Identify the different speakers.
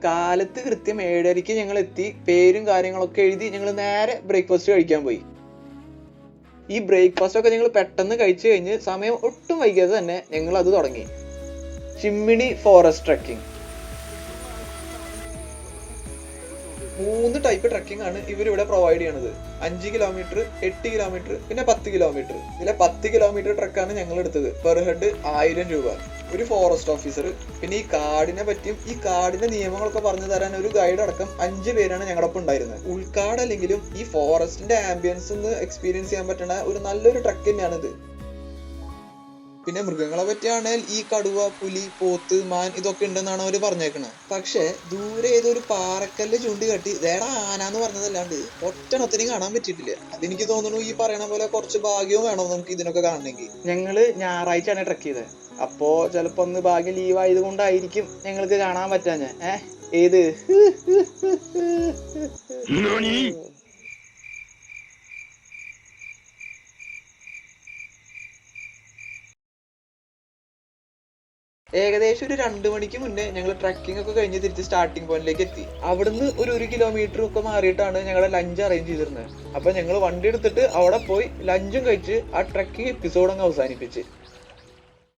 Speaker 1: കാലത്ത് കൃത്യം 7:30 ഞങ്ങൾ എത്തി. പേരും കാര്യങ്ങളൊക്കെ എഴുതി ഞങ്ങൾ നേരെ ബ്രേക്ക്ഫാസ്റ്റ് കഴിക്കാൻ പോയി. ഈ ബ്രേക്ക്ഫാസ്റ്റ് ഒക്കെ ഞങ്ങൾ പെട്ടെന്ന് കഴിച്ചു കഴിഞ്ഞ് സമയം ഒട്ടും വൈകാതെ തന്നെ ഞങ്ങൾ അത് തുടങ്ങി. ചിമ്മിണി ഫോറസ്റ്റ് ട്രക്കിംഗ്. 3 ടൈപ്പ് ട്രക്കിംഗ് ആണ് ഇവരിവിടെ പ്രൊവൈഡ് ചെയ്യണത്. 5 കിലോമീറ്റർ, 8 കിലോമീറ്റർ, പിന്നെ 10 കിലോമീറ്റർ. ഇതിലെ 10 കിലോമീറ്റർ ട്രക്കാണ് ഞങ്ങൾ എടുത്തത്. പെർ ഹെഡ് 1000 രൂപ. ഒരു ഫോറസ്റ്റ് ഓഫീസർ, പിന്നെ ഈ കാടിനെ പറ്റിയും ഈ കാടിന്റെ നിയമങ്ങളൊക്കെ പറഞ്ഞു തരാൻ ഒരു ഗൈഡ് അടക്കം 5 പേരാണ് ഞങ്ങളുടെ ഒപ്പം ഉണ്ടായിരുന്നത്. ഉൾക്കാടല്ലെങ്കിലും ഈ ഫോറസ്റ്റിന്റെ ആംബിയൻസ് ഒന്ന് എക്സ്പീരിയൻസ് ചെയ്യാൻ പറ്റുന്ന ഒരു നല്ലൊരു ട്രക്ക് തന്നെയാണിത്. പിന്നെ മൃഗങ്ങളെ പറ്റിയാണെങ്കിൽ ഈ കടുവ, പുലി, പോത്ത്, മാൻ ഇതൊക്കെ ഉണ്ടെന്നാണ് അവര് പറഞ്ഞേക്കണത്. പക്ഷെ ദൂരെ ഏതൊരു പാറക്കല്ല് ചൂണ്ടിക്കാട്ടി ദേടാ ആനാന്ന് പറഞ്ഞതല്ലാണ്ട് ഒറ്റണത്തിനും കാണാൻ പറ്റിയിട്ടില്ല. അതെനിക്ക് തോന്നുന്നു ഈ പറയണ പോലെ കുറച്ച് ഭാഗ്യവും വേണം നമുക്ക് ഇതിനൊക്കെ കാണണമെങ്കിൽ. ഞങ്ങള് ഞായറാഴ്ചയാണ് ട്രക്ക് ചെയ്തത്. അപ്പോ ചിലപ്പോ ഒന്ന് ഭാഗ്യം ലീവ് ആയത് കൊണ്ടായിരിക്കും ഞങ്ങൾക്ക് കാണാൻ പറ്റാഞ്ഞ. ഏത് ഏകദേശം ഒരു 2 മണിക്ക് മുന്നേ ഞങ്ങൾ ട്രക്കിംഗ് ഒക്കെ കഴിഞ്ഞ് തിരിച്ച് സ്റ്റാർട്ടിംഗ് പോയിന്റിലേക്ക് എത്തി. അവിടുന്ന് ഒരു 1 കിലോമീറ്റർ ഒക്കെ മാറിയിട്ടാണ് ഞങ്ങളുടെ ലഞ്ച് അറേഞ്ച് ചെയ്തിരുന്നത്. അപ്പൊ ഞങ്ങൾ വണ്ടി എടുത്തിട്ട് അവിടെ പോയി ലഞ്ചും കഴിച്ച് ആ ട്രക്കിംഗ് എപ്പിസോഡ് അങ്ങ് അവസാനിപ്പിച്ച്.